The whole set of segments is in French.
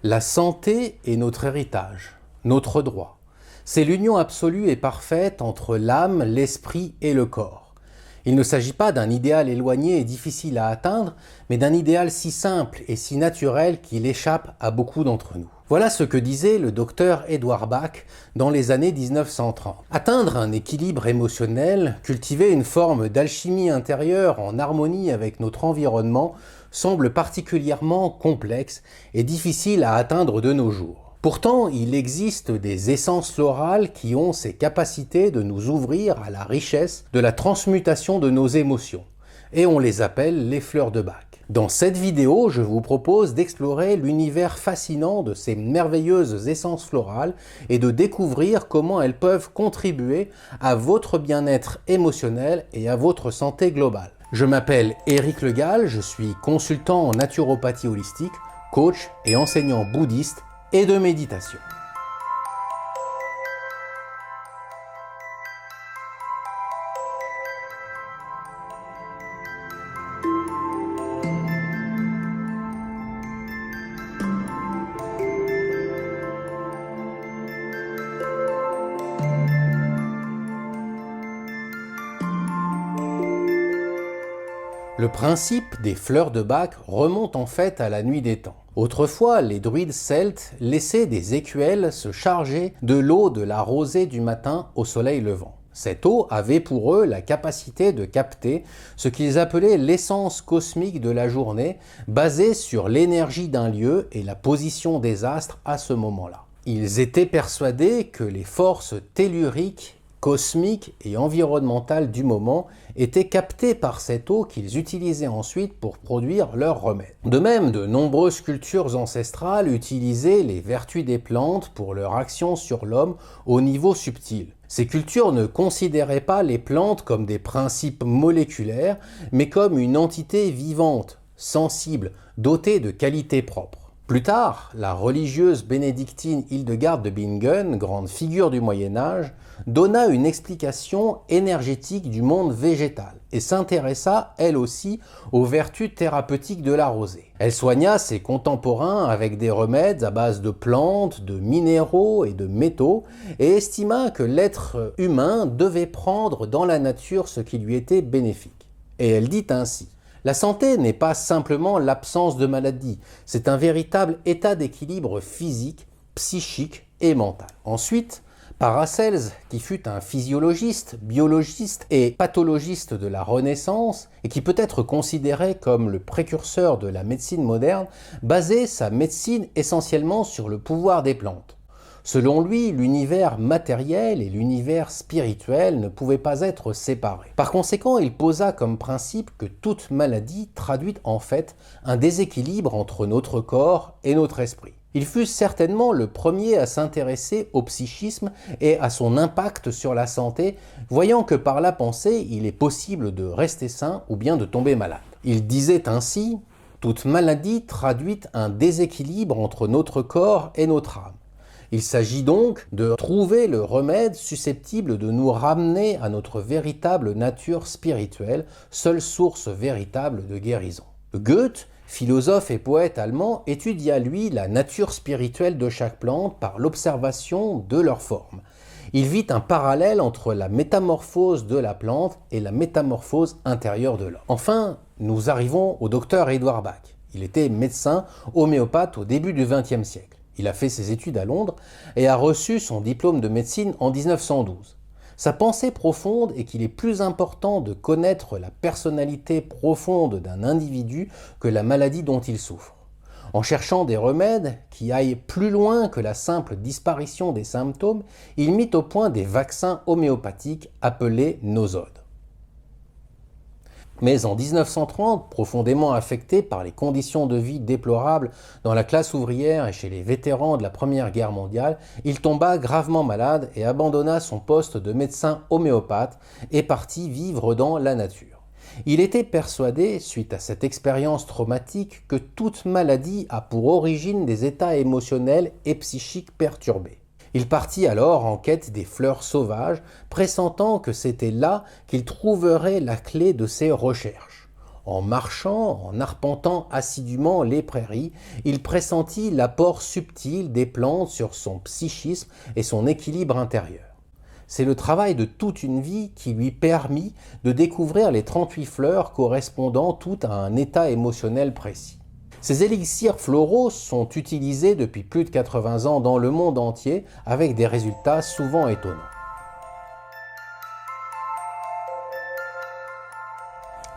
La santé est notre héritage, notre droit. C'est l'union absolue et parfaite entre l'âme, l'esprit et le corps. Il ne s'agit pas d'un idéal éloigné et difficile à atteindre, mais d'un idéal si simple et si naturel qu'il échappe à beaucoup d'entre nous. Voilà ce que disait le docteur Edward Bach dans les années 1930. Atteindre un équilibre émotionnel, cultiver une forme d'alchimie intérieure en harmonie avec notre environnement semble particulièrement complexe et difficile à atteindre de nos jours. Pourtant, il existe des essences florales qui ont ces capacités de nous ouvrir à la richesse de la transmutation de nos émotions, et on les appelle les fleurs de Bach. Dans cette vidéo, je vous propose d'explorer l'univers fascinant de ces merveilleuses essences florales et de découvrir comment elles peuvent contribuer à votre bien-être émotionnel et à votre santé globale. Je m'appelle Éric Le Gall, je suis consultant en naturopathie holistique, coach et enseignant bouddhiste et de méditation. Le principe des fleurs de Bach remonte en fait à la nuit des temps. Autrefois, les druides celtes laissaient des écuelles se charger de l'eau de la rosée du matin au soleil levant. Cette eau avait pour eux la capacité de capter ce qu'ils appelaient l'essence cosmique de la journée, basée sur l'énergie d'un lieu et la position des astres à ce moment-là. Ils étaient persuadés que les forces telluriques, cosmiques et environnementales du moment étaient captées par cette eau qu'ils utilisaient ensuite pour produire leurs remèdes. De même, de nombreuses cultures ancestrales utilisaient les vertus des plantes pour leur action sur l'homme au niveau subtil. Ces cultures ne considéraient pas les plantes comme des principes moléculaires, mais comme une entité vivante, sensible, dotée de qualités propres. Plus tard, la religieuse bénédictine Hildegarde de Bingen, grande figure du Moyen-Âge, donna une explication énergétique du monde végétal et s'intéressa, elle aussi, aux vertus thérapeutiques de la rosée. Elle soigna ses contemporains avec des remèdes à base de plantes, de minéraux et de métaux et estima que l'être humain devait prendre dans la nature ce qui lui était bénéfique. Et elle dit ainsi: la santé n'est pas simplement l'absence de maladie, c'est un véritable état d'équilibre physique, psychique et mental. Ensuite, Paracelse, qui fut un physiologiste, biologiste et pathologiste de la Renaissance, et qui peut être considéré comme le précurseur de la médecine moderne, basait sa médecine essentiellement sur le pouvoir des plantes. Selon lui, l'univers matériel et l'univers spirituel ne pouvaient pas être séparés. Par conséquent, il posa comme principe que toute maladie traduit en fait un déséquilibre entre notre corps et notre esprit. Il fut certainement le premier à s'intéresser au psychisme et à son impact sur la santé, voyant que par la pensée, il est possible de rester sain ou bien de tomber malade. Il disait ainsi: « Toute maladie traduit un déséquilibre entre notre corps et notre âme. Il s'agit donc de trouver le remède susceptible de nous ramener à notre véritable nature spirituelle, seule source véritable de guérison. » Goethe, philosophe et poète allemand, étudia lui la nature spirituelle de chaque plante par l'observation de leur forme. Il vit un parallèle entre la métamorphose de la plante et la métamorphose intérieure de l'homme. Enfin, nous arrivons au docteur Edward Bach. Il était médecin homéopathe au début du XXe siècle. Il a fait ses études à Londres et a reçu son diplôme de médecine en 1912. Sa pensée profonde est qu'il est plus important de connaître la personnalité profonde d'un individu que la maladie dont il souffre. En cherchant des remèdes qui aillent plus loin que la simple disparition des symptômes, il mit au point des vaccins homéopathiques appelés nosodes. Mais en 1930, profondément affecté par les conditions de vie déplorables dans la classe ouvrière et chez les vétérans de la Première Guerre mondiale, il tomba gravement malade et abandonna son poste de médecin homéopathe et partit vivre dans la nature. Il était persuadé, suite à cette expérience traumatique, que toute maladie a pour origine des états émotionnels et psychiques perturbés. Il partit alors en quête des fleurs sauvages, pressentant que c'était là qu'il trouverait la clé de ses recherches. En marchant, en arpentant assidûment les prairies, il pressentit l'apport subtil des plantes sur son psychisme et son équilibre intérieur. C'est le travail de toute une vie qui lui permit de découvrir les 38 fleurs correspondant toutes à un état émotionnel précis. Ces élixirs floraux sont utilisés depuis plus de 80 ans dans le monde entier avec des résultats souvent étonnants.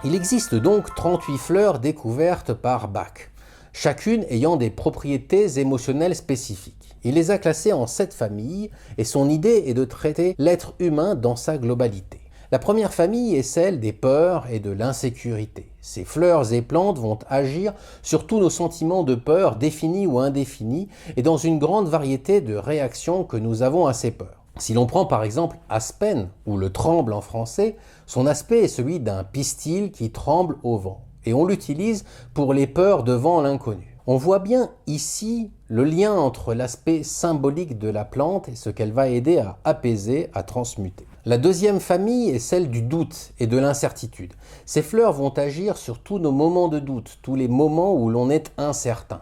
Il existe donc 38 fleurs découvertes par Bach, chacune ayant des propriétés émotionnelles spécifiques. Il les a classées en 7 familles et son idée est de traiter l'être humain dans sa globalité. La première famille est celle des peurs et de l'insécurité. Ces fleurs et plantes vont agir sur tous nos sentiments de peur, définis ou indéfinis, et dans une grande variété de réactions que nous avons à ces peurs. Si l'on prend par exemple Aspen, ou le tremble en français, son aspect est celui d'un pistil qui tremble au vent, et on l'utilise pour les peurs devant l'inconnu. On voit bien ici le lien entre l'aspect symbolique de la plante et ce qu'elle va aider à apaiser, à transmuter. La deuxième famille est celle du doute et de l'incertitude. Ces fleurs vont agir sur tous nos moments de doute, tous les moments où l'on est incertain.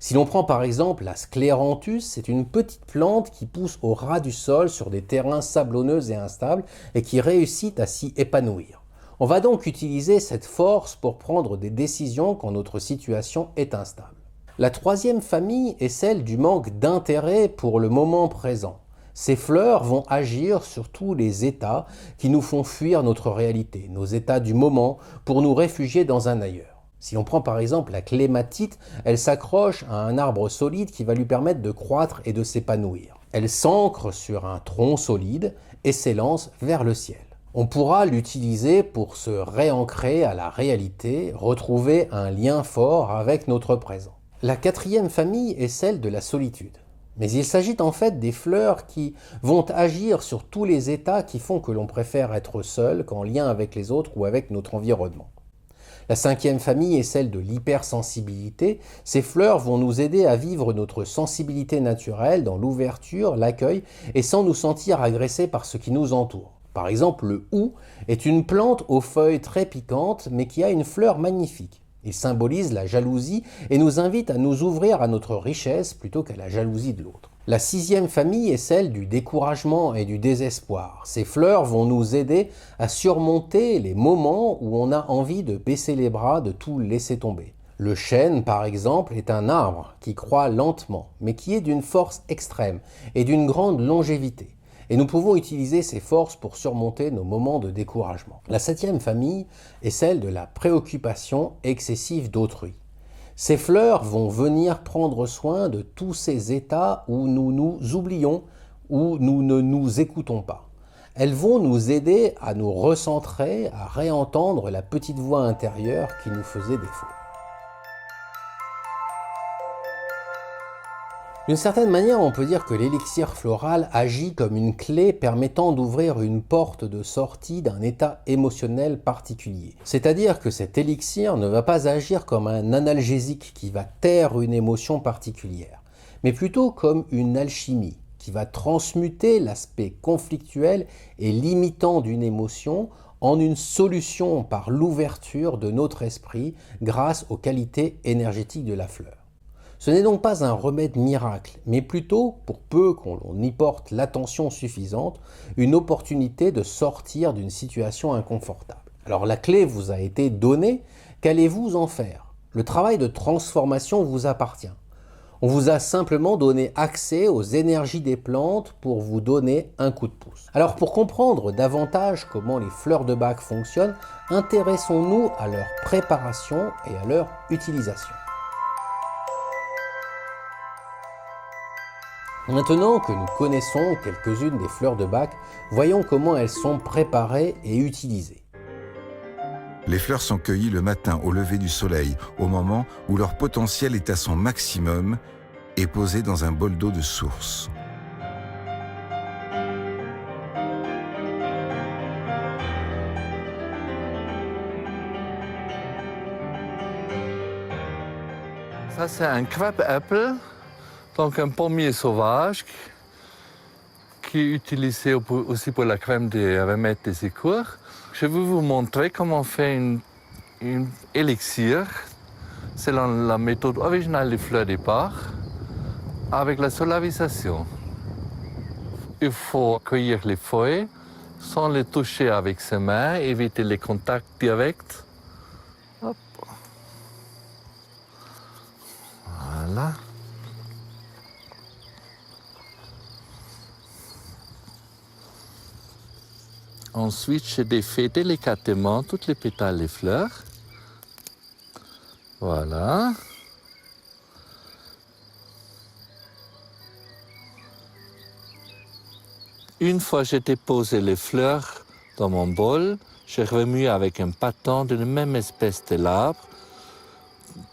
Si l'on prend par exemple la scléranthus, c'est une petite plante qui pousse au ras du sol sur des terrains sablonneux et instables et qui réussit à s'y épanouir. On va donc utiliser cette force pour prendre des décisions quand notre situation est instable. La troisième famille est celle du manque d'intérêt pour le moment présent. Ces fleurs vont agir sur tous les états qui nous font fuir notre réalité, nos états du moment, pour nous réfugier dans un ailleurs. Si on prend par exemple la clématite, elle s'accroche à un arbre solide qui va lui permettre de croître et de s'épanouir. Elle s'ancre sur un tronc solide et s'élance vers le ciel. On pourra l'utiliser pour se réancrer à la réalité, retrouver un lien fort avec notre présent. La quatrième famille est celle de la solitude. Mais il s'agit en fait des fleurs qui vont agir sur tous les états qui font que l'on préfère être seul qu'en lien avec les autres ou avec notre environnement. La cinquième famille est celle de l'hypersensibilité. Ces fleurs vont nous aider à vivre notre sensibilité naturelle dans l'ouverture, l'accueil et sans nous sentir agressés par ce qui nous entoure. Par exemple, le hou est une plante aux feuilles très piquantes mais qui a une fleur magnifique. Il symbolise la jalousie et nous invite à nous ouvrir à notre richesse plutôt qu'à la jalousie de l'autre. La sixième famille est celle du découragement et du désespoir. Ces fleurs vont nous aider à surmonter les moments où on a envie de baisser les bras, de tout laisser tomber. Le chêne, par exemple, est un arbre qui croît lentement, mais qui est d'une force extrême et d'une grande longévité. Et nous pouvons utiliser ces forces pour surmonter nos moments de découragement. La septième famille est celle de la préoccupation excessive d'autrui. Ces fleurs vont venir prendre soin de tous ces états où nous nous oublions, où nous ne nous écoutons pas. Elles vont nous aider à nous recentrer, à réentendre la petite voix intérieure qui nous faisait défaut. D'une certaine manière, on peut dire que l'élixir floral agit comme une clé permettant d'ouvrir une porte de sortie d'un état émotionnel particulier. C'est-à-dire que cet élixir ne va pas agir comme un analgésique qui va taire une émotion particulière, mais plutôt comme une alchimie qui va transmuter l'aspect conflictuel et limitant d'une émotion en une solution par l'ouverture de notre esprit grâce aux qualités énergétiques de la fleur. Ce n'est donc pas un remède miracle, mais plutôt, pour peu qu'on y porte l'attention suffisante, une opportunité de sortir d'une situation inconfortable. Alors la clé vous a été donnée, qu'allez-vous en faire? Le travail de transformation vous appartient. On vous a simplement donné accès aux énergies des plantes pour vous donner un coup de pouce. Alors pour comprendre davantage comment les fleurs de Bach fonctionnent, intéressons-nous à leur préparation et à leur utilisation. Maintenant que nous connaissons quelques-unes des fleurs de Bach, voyons comment elles sont préparées et utilisées. Les fleurs sont cueillies le matin au lever du soleil, au moment où leur potentiel est à son maximum, et posées dans un bol d'eau de source. Ça, c'est un crêpe-apple. Donc un pommier sauvage qui est utilisé aussi pour la crème des remèdes des écours. Je vais vous montrer comment on fait une un élixir selon la méthode originale des fleurs des parcs avec la solarisation. Il faut cueillir les feuilles sans les toucher avec ses mains, éviter les contacts directs. Hop. Voilà. Ensuite, je défais délicatement toutes les pétales des fleurs. Voilà. Une fois que j'ai déposé les fleurs dans mon bol, je remue avec un bâton de la même espèce de l'arbre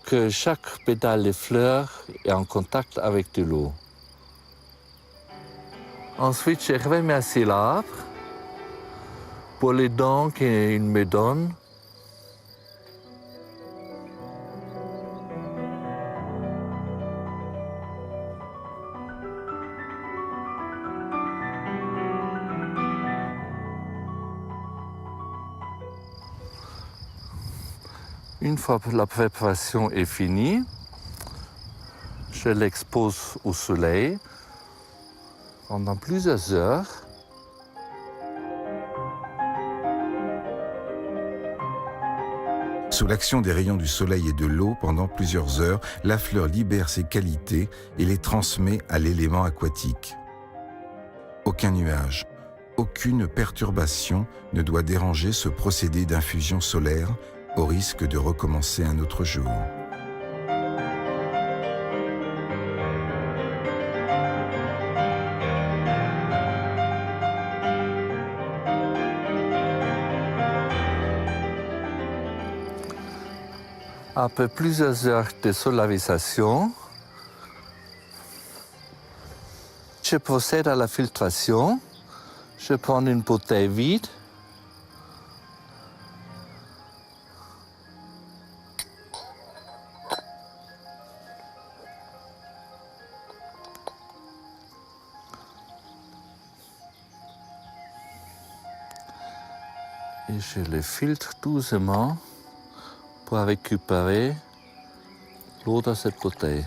que chaque pétale des fleurs est en contact avec de l'eau. Ensuite, je remercie l'arbre pour les dons qu'il me donne. Une fois que la préparation est finie, je l'expose au soleil pendant plusieurs heures. Sous l'action des rayons du soleil et de l'eau, pendant plusieurs heures, la fleur libère ses qualités et les transmet à l'élément aquatique. Aucun nuage, aucune perturbation ne doit déranger ce procédé d'infusion solaire au risque de recommencer un autre jour. Après plusieurs heures de solarisation, je procède à la filtration. Je prends une bouteille vide. Et je le filtre doucement pour récupérer l'eau dans cette bouteille.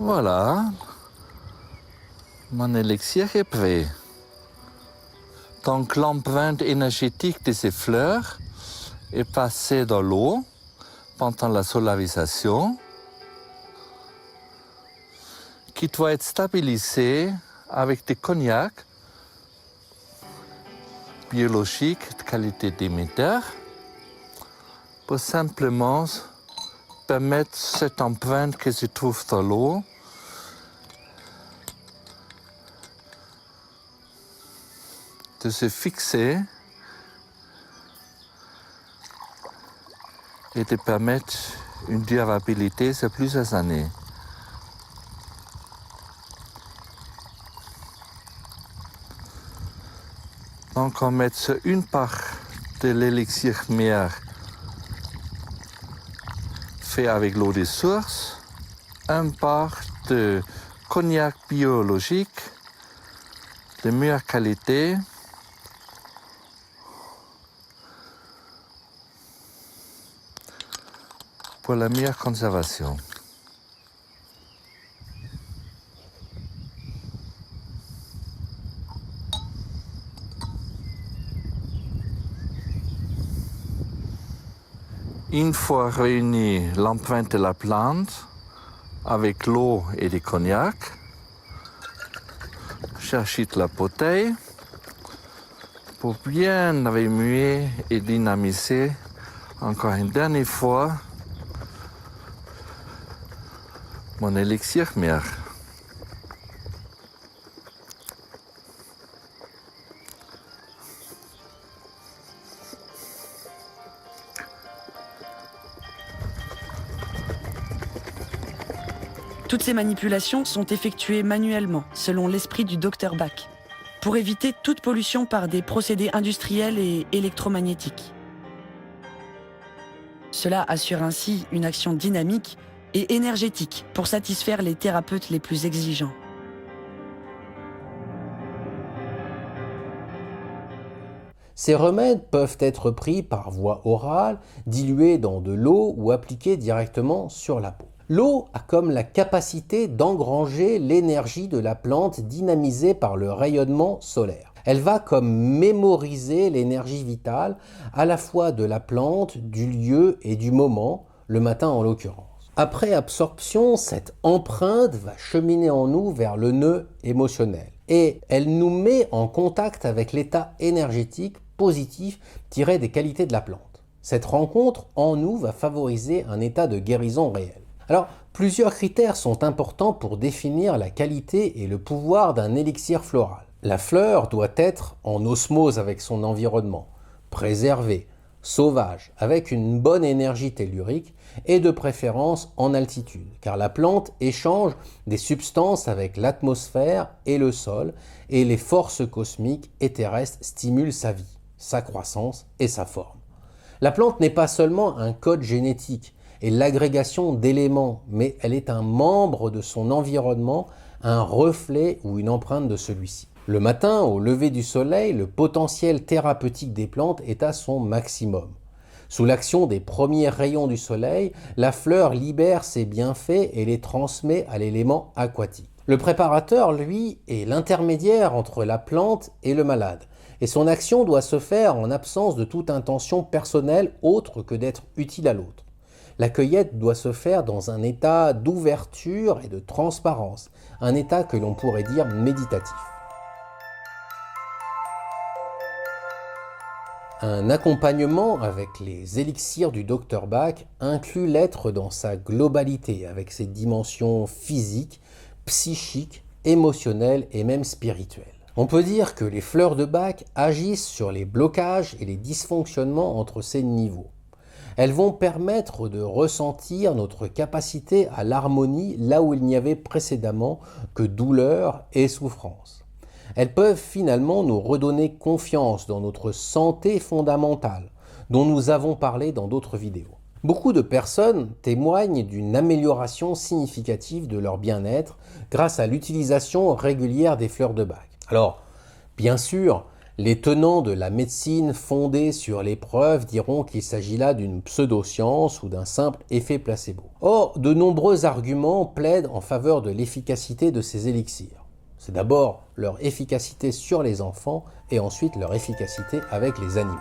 Voilà, mon élixir est prêt. Donc l'empreinte énergétique de ces fleurs est passée dans l'eau pendant la solarisation, qui doit être stabilisée avec du cognac biologique de qualité Déméter pour simplement permettre cette empreinte qui se trouve dans l'eau de se fixer et de permettre une durabilité sur plusieurs années. Donc on met une part de l'élixir mère fait avec l'eau des sources, une part de cognac biologique de meilleure qualité, pour la meilleure conservation. Une fois réunie l'empreinte de la plante avec l'eau et du cognac, j'agite la bouteille pour bien remuer et dynamiser encore une dernière fois mon élixir mère. Toutes ces manipulations sont effectuées manuellement, selon l'esprit du Dr Bach, pour éviter toute pollution par des procédés industriels et électromagnétiques. Cela assure ainsi une action dynamique et énergétique pour satisfaire les thérapeutes les plus exigeants. Ces remèdes peuvent être pris par voie orale, dilués dans de l'eau ou appliqués directement sur la peau. L'eau a comme la capacité d'engranger l'énergie de la plante dynamisée par le rayonnement solaire. Elle va comme mémoriser l'énergie vitale à la fois de la plante, du lieu et du moment, le matin en l'occurrence. Après absorption, cette empreinte va cheminer en nous vers le nœud émotionnel et elle nous met en contact avec l'état énergétique positif tiré des qualités de la plante. Cette rencontre en nous va favoriser un état de guérison réel. Alors, plusieurs critères sont importants pour définir la qualité et le pouvoir d'un élixir floral. La fleur doit être en osmose avec son environnement, préservée, sauvage, avec une bonne énergie tellurique et de préférence en altitude, car la plante échange des substances avec l'atmosphère et le sol, et les forces cosmiques et terrestres stimulent sa vie, sa croissance et sa forme. La plante n'est pas seulement un code génétique et l'agrégation d'éléments, mais elle est un membre de son environnement, un reflet ou une empreinte de celui-ci. Le matin, au lever du soleil, le potentiel thérapeutique des plantes est à son maximum. Sous l'action des premiers rayons du soleil, la fleur libère ses bienfaits et les transmet à l'élément aquatique. Le préparateur, lui, est l'intermédiaire entre la plante et le malade, et son action doit se faire en absence de toute intention personnelle autre que d'être utile à l'autre. La cueillette doit se faire dans un état d'ouverture et de transparence, un état que l'on pourrait dire méditatif. Un accompagnement avec les élixirs du Dr Bach inclut l'être dans sa globalité, avec ses dimensions physiques, psychiques, émotionnelles et même spirituelles. On peut dire que les fleurs de Bach agissent sur les blocages et les dysfonctionnements entre ces niveaux. Elles vont permettre de ressentir notre capacité à l'harmonie là où il n'y avait précédemment que douleur et souffrance. Elles peuvent finalement nous redonner confiance dans notre santé fondamentale, dont nous avons parlé dans d'autres vidéos. Beaucoup de personnes témoignent d'une amélioration significative de leur bien-être grâce à l'utilisation régulière des fleurs de Bach. Alors, bien sûr, les tenants de la médecine fondée sur les preuves diront qu'il s'agit là d'une pseudo-science ou d'un simple effet placebo. Or, de nombreux arguments plaident en faveur de l'efficacité de ces élixirs. C'est d'abord leur efficacité sur les enfants et ensuite leur efficacité avec les animaux.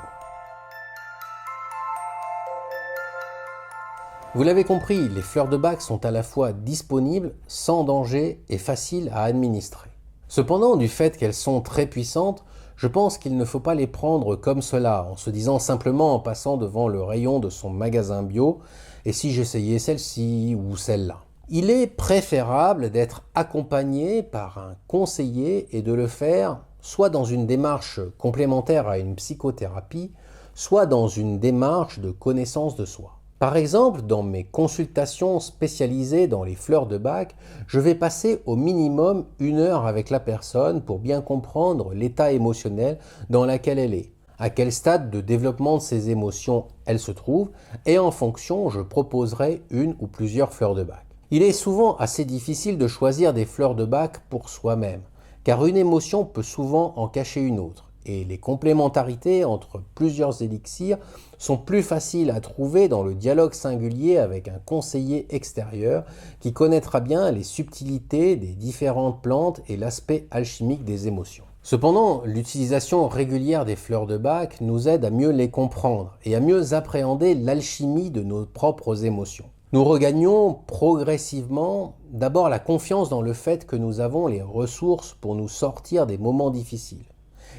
Vous l'avez compris, les fleurs de Bach sont à la fois disponibles, sans danger et faciles à administrer. Cependant, du fait qu'elles sont très puissantes, je pense qu'il ne faut pas les prendre comme cela, en se disant simplement en passant devant le rayon de son magasin bio « et si j'essayais celle-ci ou celle-là ». Il est préférable d'être accompagné par un conseiller et de le faire soit dans une démarche complémentaire à une psychothérapie, soit dans une démarche de connaissance de soi. Par exemple, dans mes consultations spécialisées dans les fleurs de Bach, je vais passer au minimum 1 heure avec la personne pour bien comprendre l'état émotionnel dans lequel elle est, à quel stade de développement de ses émotions elle se trouve, et en fonction, je proposerai une ou plusieurs fleurs de Bach. Il est souvent assez difficile de choisir des fleurs de Bach pour soi-même, car une émotion peut souvent en cacher une autre, et les complémentarités entre plusieurs élixirs sont plus faciles à trouver dans le dialogue singulier avec un conseiller extérieur qui connaîtra bien les subtilités des différentes plantes et l'aspect alchimique des émotions. Cependant, l'utilisation régulière des fleurs de Bach nous aide à mieux les comprendre et à mieux appréhender l'alchimie de nos propres émotions. Nous regagnons progressivement d'abord la confiance dans le fait que nous avons les ressources pour nous sortir des moments difficiles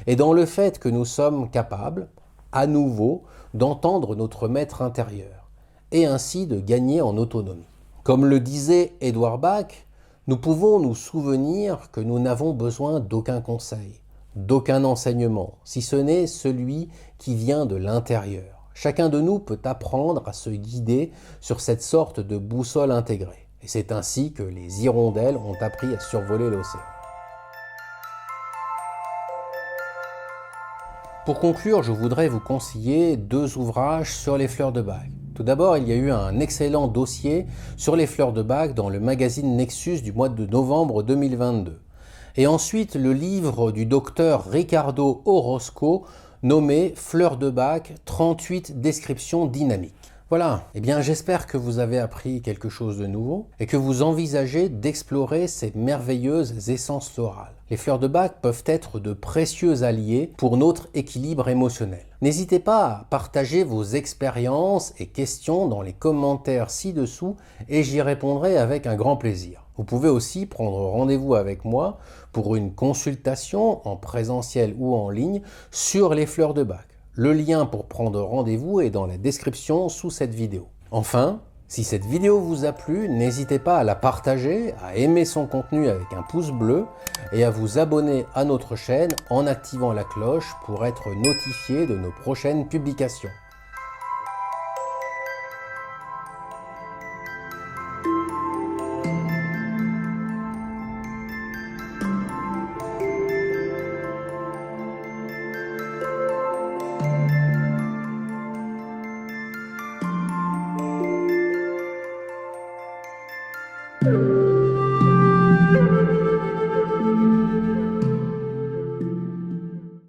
et dans le fait que nous sommes capables, à nouveau, d'entendre notre maître intérieur et ainsi de gagner en autonomie. Comme le disait Edouard Bach, nous pouvons nous souvenir que nous n'avons besoin d'aucun conseil, d'aucun enseignement, si ce n'est celui qui vient de l'intérieur. Chacun de nous peut apprendre à se guider sur cette sorte de boussole intégrée. Et c'est ainsi que les hirondelles ont appris à survoler l'océan. Pour conclure, je voudrais vous conseiller 2 ouvrages sur les fleurs de bac. Tout d'abord, il y a eu un excellent dossier sur les fleurs de bac dans le magazine Nexus du mois de novembre 2022. Et ensuite, le livre du docteur Ricardo Orozco nommé Fleurs de bac, 38 descriptions dynamiques. Voilà, eh bien j'espère que vous avez appris quelque chose de nouveau et que vous envisagez d'explorer ces merveilleuses essences florales. Les fleurs de bac peuvent être de précieux alliés pour notre équilibre émotionnel. N'hésitez pas à partager vos expériences et questions dans les commentaires ci-dessous et j'y répondrai avec un grand plaisir. Vous pouvez aussi prendre rendez-vous avec moi pour une consultation en présentiel ou en ligne sur les fleurs de bac. Le lien pour prendre rendez-vous est dans la description sous cette vidéo. Enfin, si cette vidéo vous a plu, n'hésitez pas à la partager, à aimer son contenu avec un pouce bleu et à vous abonner à notre chaîne en activant la cloche pour être notifié de nos prochaines publications. Thank you.